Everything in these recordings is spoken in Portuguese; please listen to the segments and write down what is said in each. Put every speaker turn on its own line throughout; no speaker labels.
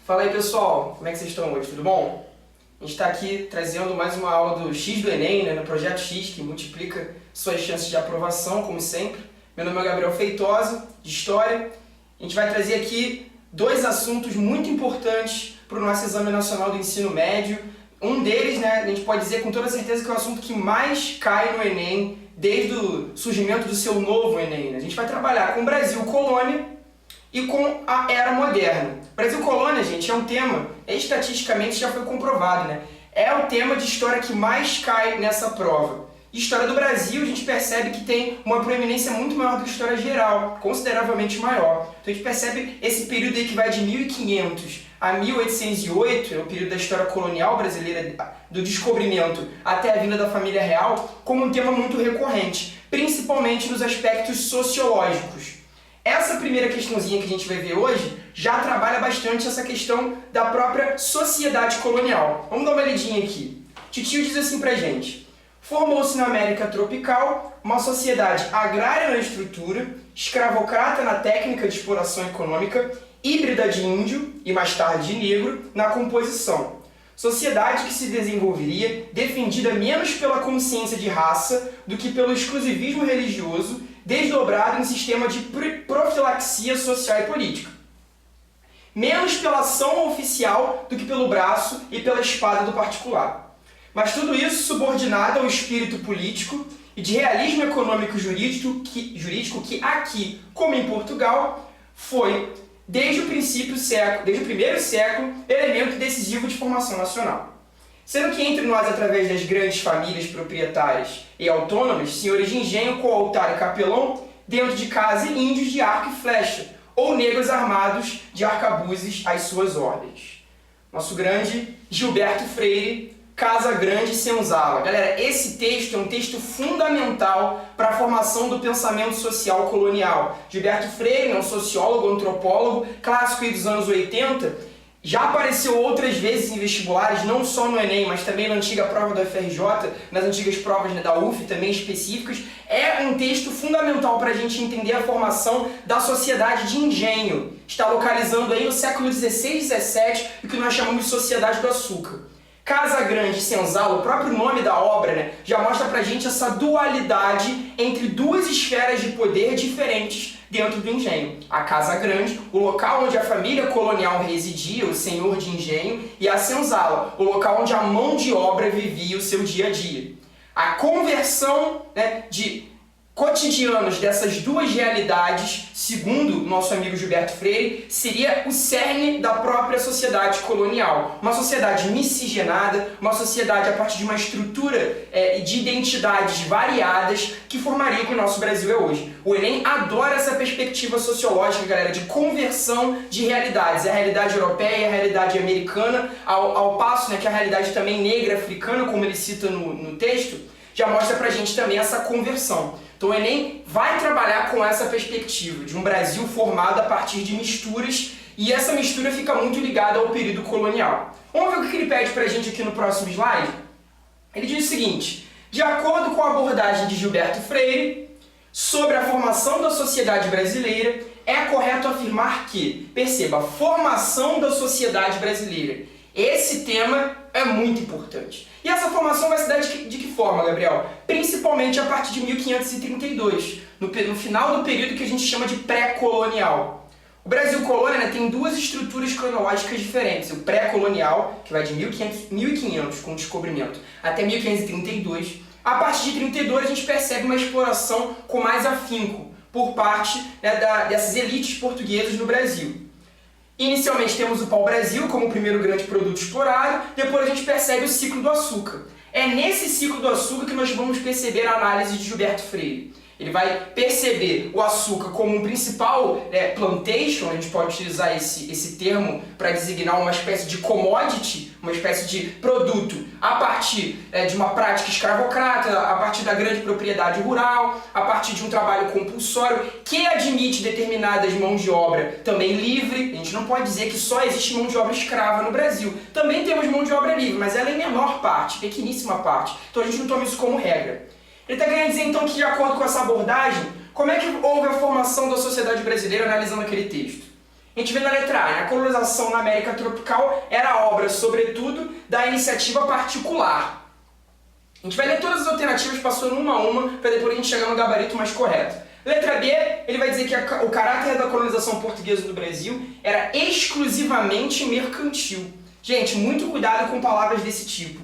Fala aí pessoal, como é que vocês estão hoje? Tudo bom? A gente está aqui trazendo mais uma aula do X do Enem, no Projeto X, que multiplica suas chances de aprovação, como sempre. Meu nome é Gabriel Feitosa, de História. A gente vai trazer aqui dois assuntos muito importantes para o nosso Exame Nacional do Ensino Médio. Um deles, a gente pode dizer com toda certeza que é o assunto que mais cai no Enem desde o surgimento do seu novo Enem. A gente vai trabalhar com o Brasil Colônia e com a Era Moderna. Brasil Colônia, gente, é um tema, estatisticamente já foi comprovado, É o tema de história que mais cai nessa prova. História do Brasil, a gente percebe que tem uma proeminência muito maior do que história geral, consideravelmente maior. Então a gente percebe esse período aí que vai de 1500 a 1808, é o período da história colonial brasileira, do descobrimento até a vinda da família real, como um tema muito recorrente, principalmente nos aspectos sociológicos. Essa primeira questãozinha que a gente vai ver hoje já trabalha bastante essa questão da própria sociedade colonial. Vamos dar uma olhadinha aqui. Titio diz assim pra gente: formou-se na América tropical uma sociedade agrária na estrutura, escravocrata na técnica de exploração econômica, híbrida de índio e mais tarde de negro na composição. Sociedade que se desenvolveria defendida menos pela consciência de raça do que pelo exclusivismo religioso, desdobrado em sistema de profilaxia social e política. Menos pela ação oficial do que pelo braço e pela espada do particular. Mas tudo isso subordinado ao espírito político e de realismo econômico jurídico que aqui, como em Portugal, foi, desde o primeiro século, elemento decisivo de formação nacional. Sendo que entre nós, através das grandes famílias proprietárias e autônomas, senhores de engenho com altar e capelão, dentro de casa índios de arco e flecha, ou negros armados de arcabuzes às suas ordens. Nosso grande Gilberto Freire, Casa Grande e Senzala. Galera, esse texto é um texto fundamental para a formação do pensamento social colonial. Gilberto Freire é um sociólogo, antropólogo, clássico dos anos 80, já apareceu outras vezes em vestibulares, não só no Enem, mas também na antiga prova da UFRJ, nas antigas provas da UF também específicas. É um texto fundamental para a gente entender a formação da sociedade de engenho. Está localizando aí no século XVI e XVII, o que nós chamamos de Sociedade do Açúcar. Casa Grande e Senzala, o próprio nome da obra, já mostra pra gente essa dualidade entre duas esferas de poder diferentes dentro do engenho. A Casa Grande, o local onde a família colonial residia, o senhor de engenho, e a Senzala, o local onde a mão de obra vivia o seu dia a dia. A conversão de cotidianos dessas duas realidades, segundo nosso amigo Gilberto Freire, seria o cerne da própria sociedade colonial. Uma sociedade miscigenada, uma sociedade a partir de uma estrutura de identidades variadas que formaria o que o nosso Brasil é hoje. O Enem adora essa perspectiva sociológica, galera, de conversão de realidades. A realidade europeia e a realidade americana, ao passo que a realidade também negra, africana, como ele cita no texto, já mostra pra gente também essa conversão. Então o Enem vai trabalhar com essa perspectiva de um Brasil formado a partir de misturas, e essa mistura fica muito ligada ao período colonial. Vamos ver o que ele pede pra gente aqui no próximo slide? Ele diz o seguinte: de acordo com a abordagem de Gilberto Freire sobre a formação da sociedade brasileira, é correto afirmar que, perceba, a formação da sociedade brasileira. Esse tema é muito importante. E essa formação vai se dar de que forma, Gabriel? Principalmente a partir de 1532, no final do período que a gente chama de pré-colonial. O Brasil colônia tem duas estruturas cronológicas diferentes. O pré-colonial, que vai de 1500 com o descobrimento, até 1532. A partir de 32 a gente percebe uma exploração com mais afinco por parte dessas elites portuguesas no Brasil. Inicialmente temos o pau-brasil como o primeiro grande produto explorado, depois a gente percebe o ciclo do açúcar. É nesse ciclo do açúcar que nós vamos perceber a análise de Gilberto Freire. Ele vai perceber o açúcar como um principal plantation, a gente pode utilizar esse termo para designar uma espécie de commodity, uma espécie de produto a partir de uma prática escravocrata, a partir da grande propriedade rural, a partir de um trabalho compulsório que admite determinadas mãos de obra também livre. A gente não pode dizer que só existe mão de obra escrava no Brasil. Também temos mão de obra livre, mas ela é em menor parte, pequeníssima parte. Então a gente não toma isso como regra. Ele está querendo dizer então que, de acordo com essa abordagem, como é que houve a formação da sociedade brasileira analisando aquele texto? A gente vê na letra A, a colonização na América tropical era obra, sobretudo, da iniciativa particular. A gente vai ler todas as alternativas passando uma a uma, para depois a gente chegar no gabarito mais correto. Letra B, ele vai dizer que o caráter da colonização portuguesa do Brasil era exclusivamente mercantil. Gente, muito cuidado com palavras desse tipo.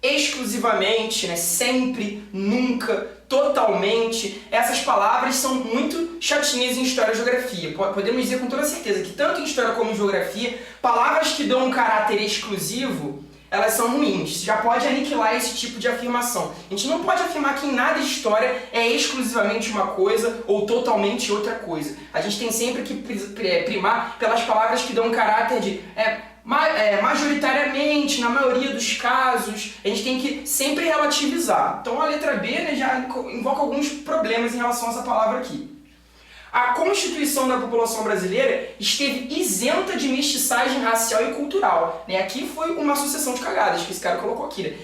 Exclusivamente, né, sempre, nunca, totalmente, essas palavras são muito chatinhas em História e Geografia. Podemos dizer com toda certeza que tanto em História como em Geografia, palavras que dão um caráter exclusivo, elas são ruins. Você já pode aniquilar esse tipo de afirmação. A gente não pode afirmar que em nada de história é exclusivamente uma coisa ou totalmente outra coisa. A gente tem sempre que primar pelas palavras que dão um caráter de majoritariamente, na maioria dos casos. A gente tem que sempre relativizar. Então a letra B, né, já invoca alguns problemas em relação a essa palavra aqui. A constituição da população brasileira esteve isenta de mestiçagem racial e cultural. Né? Aqui foi uma sucessão de cagadas que esse cara colocou aqui. Né?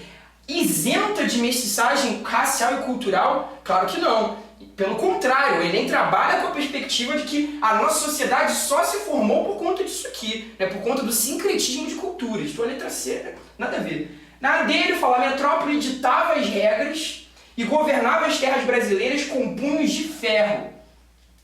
Isenta de mestiçagem racial e cultural? Claro que não. Pelo contrário, o Enem trabalha com a perspectiva de que a nossa sociedade só se formou por conta disso aqui, né? Por conta do sincretismo de culturas. Então a letra C, nada a ver. Na D ele fala, a metrópole ditava as regras e governava as terras brasileiras com punhos de ferro.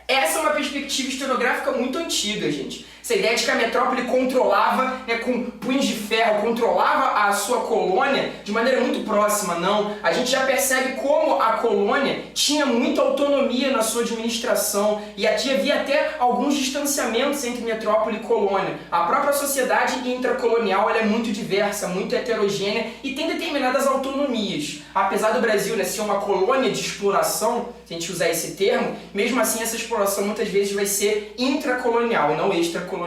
Essa é uma perspectiva historiográfica muito antiga, gente. Essa ideia de que a metrópole controlava, né, com punhos de ferro, controlava a sua colônia de maneira muito próxima, não. A gente já percebe como a colônia tinha muita autonomia na sua administração e aqui havia até alguns distanciamentos entre metrópole e colônia. A própria sociedade intracolonial ela é muito diversa, muito heterogênea e tem determinadas autonomias. Apesar do Brasil, né, ser uma colônia de exploração, se a gente usar esse termo, mesmo assim essa exploração muitas vezes vai ser intracolonial e não extracolonial.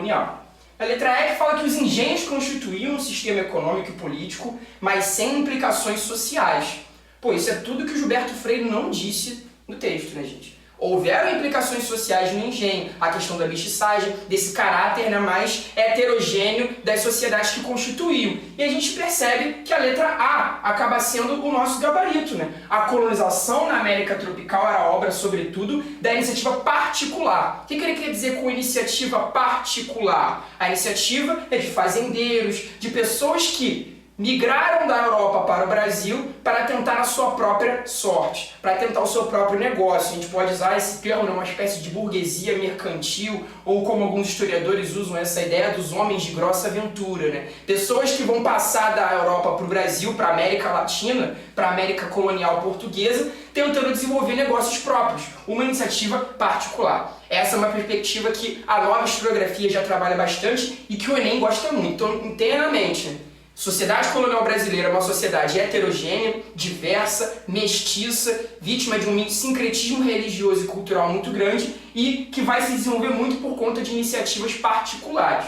A letra E que fala que os engenhos constituíam um sistema econômico e político, mas sem implicações sociais. Pô, isso é tudo que o Gilberto Freire não disse no texto, né, gente? Houveram implicações sociais no engenho, a questão da mestiçagem, desse caráter, né, mais heterogêneo das sociedades que constituíam. E a gente percebe que a letra A acaba sendo o nosso gabarito, né? A colonização na América tropical era obra, sobretudo, da iniciativa particular. O que ele quer dizer com iniciativa particular? A iniciativa é de fazendeiros, de pessoas que migraram da Europa para o Brasil para tentar a sua própria sorte, para tentar o seu próprio negócio. A gente pode usar esse termo, uma espécie de burguesia mercantil, ou como alguns historiadores usam essa ideia dos homens de grossa aventura, né? Pessoas que vão passar da Europa para o Brasil, para a América Latina, para a América colonial portuguesa, tentando desenvolver negócios próprios, uma iniciativa particular. Essa é uma perspectiva que a nova historiografia já trabalha bastante e que o Enem gosta muito. Então, tenha na mente, né? Sociedade colonial brasileira é uma sociedade heterogênea, diversa, mestiça, vítima de um sincretismo religioso e cultural muito grande e que vai se desenvolver muito por conta de iniciativas particulares.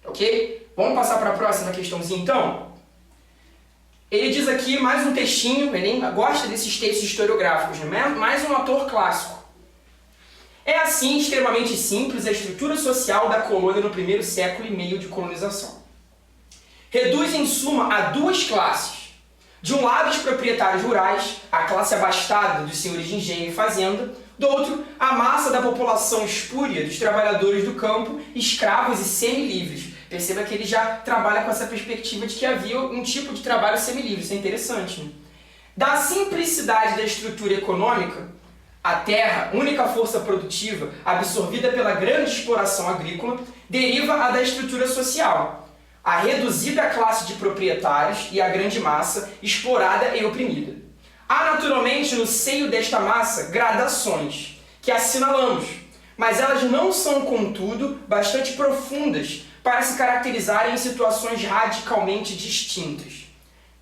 Ok? Vamos passar para a próxima questãozinha então? Ele diz aqui mais um textinho, ele gosta desses textos historiográficos, né? Mais um autor clássico. É assim extremamente simples a estrutura social da colônia no primeiro século e meio de colonização. Reduz em suma a duas classes. De um lado os proprietários rurais, a classe abastada dos senhores de engenho e fazenda, do outro a massa da população espúria dos trabalhadores do campo, escravos e semi-livres. Perceba que ele já trabalha com essa perspectiva de que havia um tipo de trabalho semi-livre, isso é interessante, né? Da simplicidade da estrutura econômica, a terra, única força produtiva absorvida pela grande exploração agrícola, deriva a da estrutura social, a reduzida classe de proprietários e a grande massa explorada e oprimida. Há naturalmente no seio desta massa gradações, que assinalamos, mas elas não são, contudo, bastante profundas para se caracterizarem em situações radicalmente distintas.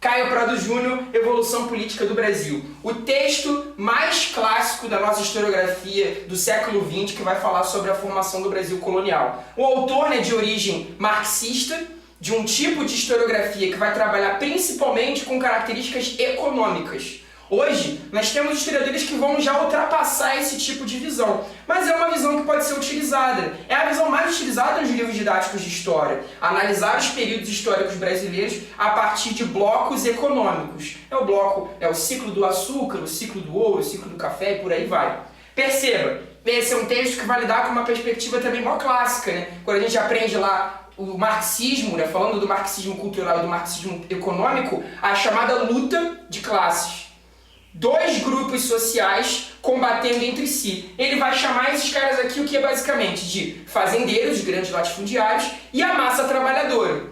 Caio Prado Júnior, Evolução Política do Brasil. O texto mais clássico da nossa historiografia do século XX que vai falar sobre a formação do Brasil colonial. O autor é de origem marxista, de um tipo de historiografia que vai trabalhar principalmente com características econômicas. Hoje, nós temos historiadores que vão já ultrapassar esse tipo de visão, mas é uma visão que pode ser utilizada. É a visão mais utilizada nos livros didáticos de história, analisar os períodos históricos brasileiros a partir de blocos econômicos. É o ciclo do açúcar, o ciclo do ouro, o ciclo do café e por aí vai. Perceba esse é um texto que vai lidar com uma perspectiva também mó clássica, né? Quando a gente aprende lá o marxismo, né? Falando do marxismo cultural e do marxismo econômico, a chamada luta de classes. Dois grupos sociais combatendo entre si. Ele vai chamar esses caras aqui o que é basicamente de fazendeiros, de grandes latifundiários, e a massa trabalhadora.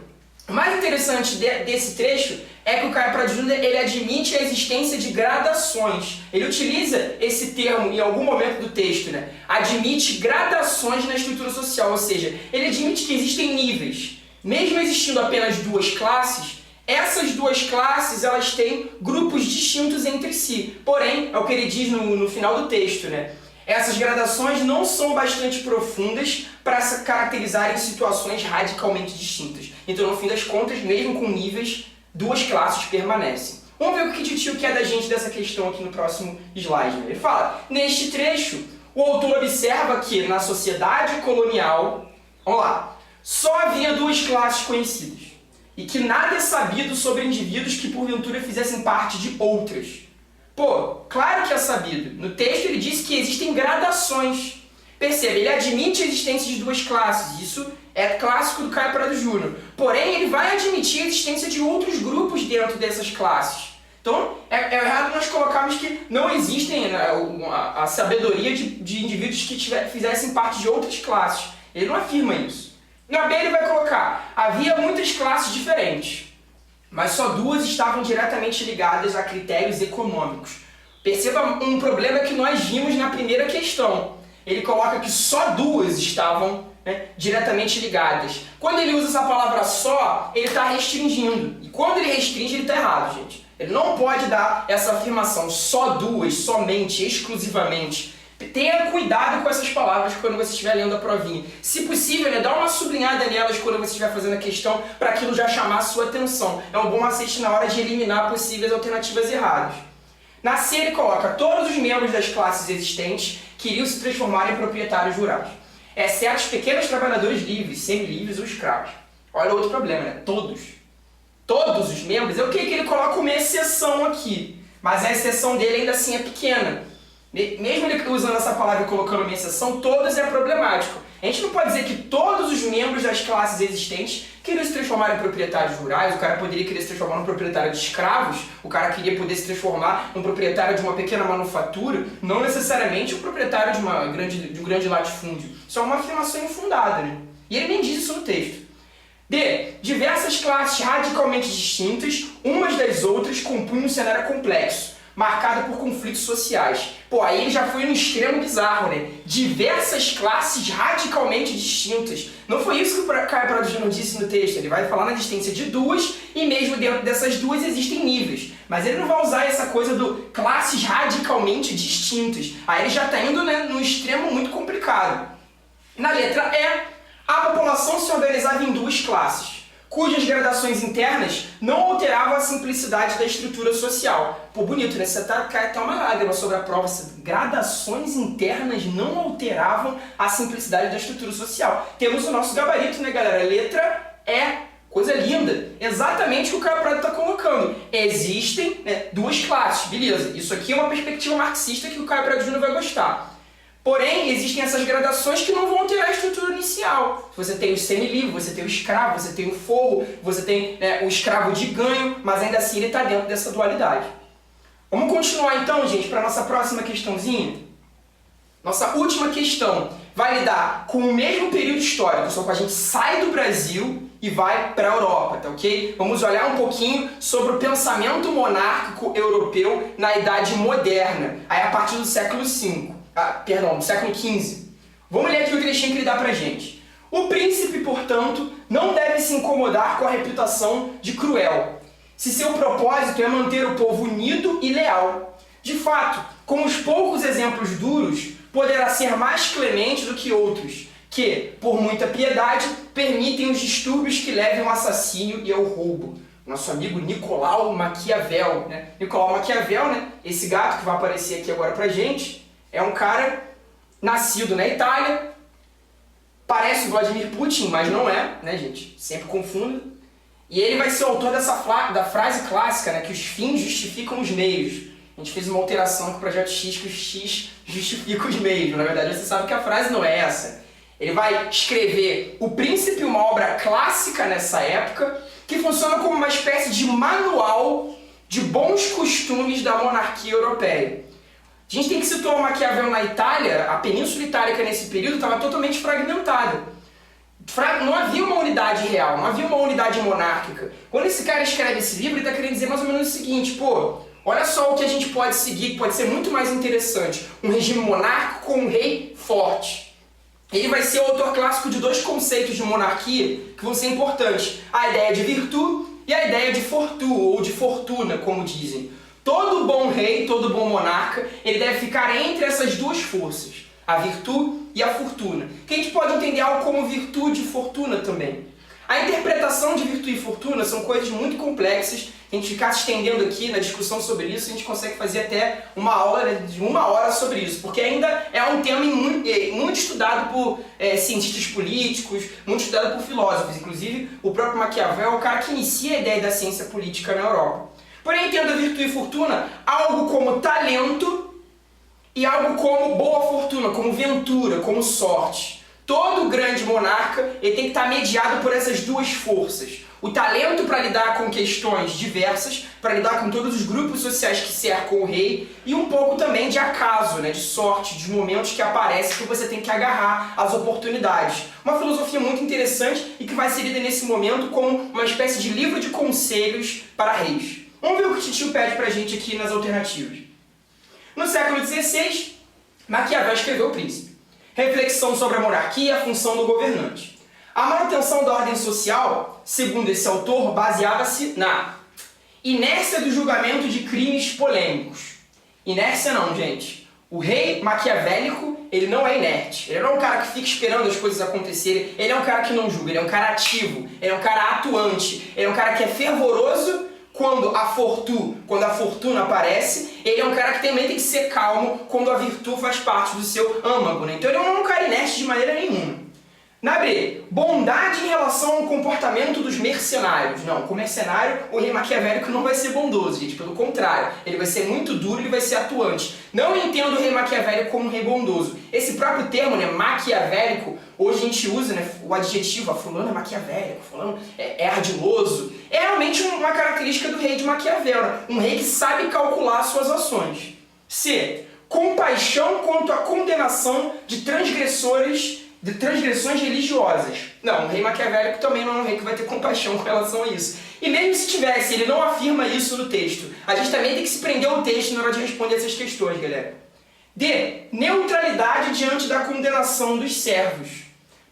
O mais interessante desse trecho é que o Caio Prado Júnior ele admite a existência de gradações. Ele utiliza esse termo em algum momento do texto, né? Admite gradações na estrutura social, ou seja, ele admite que existem níveis. Mesmo existindo apenas duas classes, essas duas classes elas têm grupos distintos entre si. Porém, é o que ele diz no final do texto, né? Essas gradações não são bastante profundas para se caracterizarem situações radicalmente distintas. Então, no fim das contas, mesmo com níveis, duas classes permanecem. Vamos ver o que o tio quer da gente dessa questão aqui no próximo slide. Ele fala, neste trecho, o autor observa que na sociedade colonial, vamos lá, só havia duas classes conhecidas e que nada é sabido sobre indivíduos que porventura fizessem parte de outras. Pô, claro que é sabido. No texto ele diz que existem gradações. Percebe, ele admite a existência de duas classes. Isso é clássico do Caio Prado Júnior. Porém, ele vai admitir a existência de outros grupos dentro dessas classes. Então, é errado nós colocarmos que não existem a sabedoria de indivíduos que fizessem parte de outras classes. Ele não afirma isso. Na B ele vai colocar, havia muitas classes diferentes, mas só duas estavam diretamente ligadas a critérios econômicos. Perceba um problema que nós vimos na primeira questão. Ele coloca que só duas estavam diretamente ligadas. Quando ele usa essa palavra só, ele está restringindo. E quando ele restringe, ele está errado, gente. Ele não pode dar essa afirmação, só duas, somente, exclusivamente. Tenha cuidado com essas palavras quando você estiver lendo a provinha. Se possível, dá uma sublinhada nelas quando você estiver fazendo a questão para aquilo já chamar a sua atenção. É um bom macete na hora de eliminar possíveis alternativas erradas. Na C ele coloca, todos os membros das classes existentes queriam se transformar em proprietários rurais, exceto os pequenos trabalhadores livres, semi-livres ou escravos. Olha outro problema, né? Todos os membros, é o que ele coloca uma exceção aqui, mas a exceção dele ainda assim é pequena. Mesmo ele usando essa palavra e colocando uma exceção, todos é problemático. A gente não pode dizer que todos os membros das classes existentes queriam se transformar em proprietários rurais, o cara poderia querer se transformar num proprietário de escravos, o cara queria poder se transformar num proprietário de uma pequena manufatura, não necessariamente um proprietário de um grande latifúndio. Isso é uma afirmação infundada, né? E ele nem diz isso no texto. D. Diversas classes radicalmente distintas, umas das outras, compunham um cenário complexo, marcado por conflitos sociais. Pô, aí ele já foi no extremo bizarro, né? Diversas classes radicalmente distintas. Não foi isso que o Caio Prado Júnior disse no texto. Ele vai falar na existência de duas e mesmo dentro dessas duas existem níveis. Mas ele não vai usar essa coisa do classes radicalmente distintas. Aí ele já está indo, né, num extremo muito complicado. Na letra E, a população se organizava em duas classes, cujas gradações internas não alteravam a simplicidade da estrutura social. Pô, bonito, né? Você cai até uma lágrima sobre a prova. Gradações internas não alteravam a simplicidade da estrutura social. Temos o nosso gabarito, né, galera? Letra E. Coisa linda. Exatamente o que o Caio Prado está colocando. Existem, né, duas classes. Beleza. Isso aqui é uma perspectiva marxista que o Caio Prado Júnior vai gostar. Porém, existem essas gradações que não vão alterar a estrutura inicial. Você tem o semi-livre, você tem o escravo, você tem o forro, você tem, né, o escravo de ganho, mas ainda assim ele está dentro dessa dualidade. Vamos continuar então, gente, para a nossa próxima questãozinha. Nossa última questão vai lidar com o mesmo período histórico, só que a gente sai do Brasil e vai para a Europa, tá ok? Vamos olhar um pouquinho sobre o pensamento monárquico europeu na Idade Moderna, aí a partir do século V. Do século XV. Vamos ler aqui o trechinho que ele dá pra gente. O príncipe, portanto, não deve se incomodar com a reputação de cruel, se seu propósito é manter o povo unido e leal. De fato, com os poucos exemplos duros, poderá ser mais clemente do que outros, que, por muita piedade, permitem os distúrbios que levem ao assassínio e ao roubo. Nosso amigo Nicolau Maquiavel, né? Nicolau Maquiavel, né? Esse gato que vai aparecer aqui agora pra gente, é um cara nascido na Itália, parece o Vladimir Putin, mas não é, né, gente? Sempre confundo. E ele vai ser o autor da frase clássica, né, que os fins justificam os meios. A gente fez uma alteração com o projeto X, que o X justifica os meios. Na verdade, você sabe que a frase não é essa. Ele vai escrever O Príncipe, uma obra clássica nessa época, que funciona como uma espécie de manual de bons costumes da monarquia europeia. A gente tem que situar o Maquiavel na Itália. A Península Itálica nesse período estava totalmente fragmentada. Não havia uma unidade real, não havia uma unidade monárquica. Quando esse cara escreve esse livro, ele está querendo dizer mais ou menos o seguinte: pô, olha só o que a gente pode seguir, que pode ser muito mais interessante. Um regime monárquico com um rei forte. Ele vai ser o autor clássico de dois conceitos de monarquia que vão ser importantes: a ideia de virtude e a ideia de fortuna, ou de fortuna, como dizem. Todo bom rei, todo bom monarca, ele deve ficar entre essas duas forças, a virtude e a fortuna. Que a gente pode entender algo como virtude e fortuna também. A interpretação de virtude e fortuna são coisas muito complexas. A gente ficar se estendendo aqui na discussão sobre isso, a gente consegue fazer até uma aula de 1 hora sobre isso, porque ainda é um tema muito estudado por cientistas políticos, muito estudado por filósofos. Inclusive, o próprio Maquiavel é o cara que inicia a ideia da ciência política na Europa. Porém, entenda virtude e fortuna algo como talento e algo como boa fortuna, como ventura, como sorte. Todo grande monarca ele tem que estar mediado por essas duas forças. O talento para lidar com questões diversas, para lidar com todos os grupos sociais que cercam o rei, e um pouco também de acaso, né, de sorte, de momentos que aparecem que você tem que agarrar as oportunidades. Uma filosofia muito interessante e que vai ser lida nesse momento como uma espécie de livro de conselhos para reis. Vamos ver o que o Titio pede pra gente aqui nas alternativas. No século XVI, Maquiavel escreveu O Príncipe. Reflexão sobre a monarquia e a função do governante. A manutenção da ordem social, segundo esse autor, baseava-se na inércia do julgamento de crimes polêmicos. Inércia não, gente. O rei maquiavélico, ele não é inerte. Ele não é um cara que fica esperando as coisas acontecerem. Ele é um cara que não julga, ele é um cara ativo. Ele é um cara atuante. Ele é um cara que é fervoroso quando a fortuna aparece. Ele é um cara que também tem que ser calmo quando a virtude faz parte do seu âmago, né? Então ele não é um cara inerte de maneira nenhuma. Na B, bondade em relação ao comportamento dos mercenários. Não, com o mercenário, o rei maquiavélico não vai ser bondoso, gente. Pelo contrário, ele vai ser muito duro, ele vai ser atuante. Não entendo o rei maquiavélico como um rei bondoso. Esse próprio termo, né, maquiavélico, hoje a gente usa, né, o adjetivo, fulano é maquiavélico, fulano é ardiloso. É realmente uma característica do rei de Maquiavel, né? Um rei que sabe calcular suas ações. C, compaixão quanto à condenação de transgressões religiosas. Não, o rei maquiavélico também não é um rei que vai ter compaixão com relação a isso. E mesmo se tivesse, ele não afirma isso no texto. A gente também tem que se prender ao texto na hora de responder essas questões, galera. D, neutralidade diante da condenação dos servos.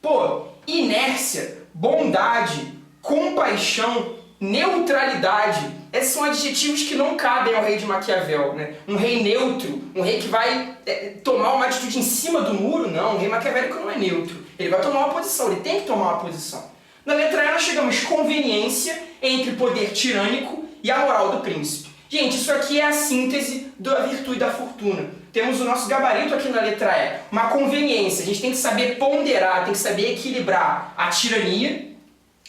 Pô, inércia, bondade, compaixão, neutralidade, esses são adjetivos que não cabem ao rei de Maquiavel, né? Um rei neutro, um rei que vai tomar uma atitude em cima do muro, não. O rei maquiavélico não é neutro. Ele vai tomar uma posição, ele tem que tomar uma posição. Na letra E nós chegamos conveniência entre o poder tirânico e a moral do príncipe. Gente, isso aqui é a síntese da virtude e da fortuna. Temos o nosso gabarito aqui na letra E. Uma conveniência, a gente tem que saber ponderar, tem que saber equilibrar a tirania,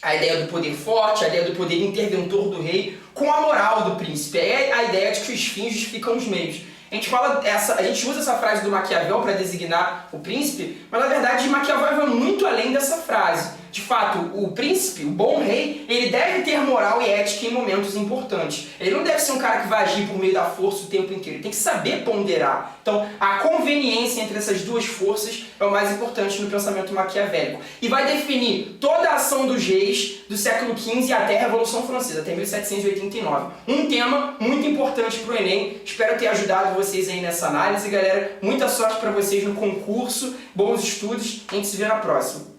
a ideia do poder forte, a ideia do poder interventor do rei, com a moral do príncipe. É a ideia de que os fins justificam os meios. A gente usa essa frase do Maquiavel para designar o príncipe, mas na verdade Maquiavel vai muito além dessa frase. De fato, o príncipe, o bom rei, ele deve ter moral e ética em momentos importantes. Ele não deve ser um cara que vai agir por meio da força o tempo inteiro. Ele tem que saber ponderar. Então, a conveniência entre essas duas forças é o mais importante no pensamento maquiavélico. E vai definir toda a ação dos reis do século XV até a Revolução Francesa, até 1789. Um tema muito importante para o Enem. Espero ter ajudado vocês aí nessa análise, galera. Muita sorte para vocês no concurso. Bons estudos. A gente se vê na próxima.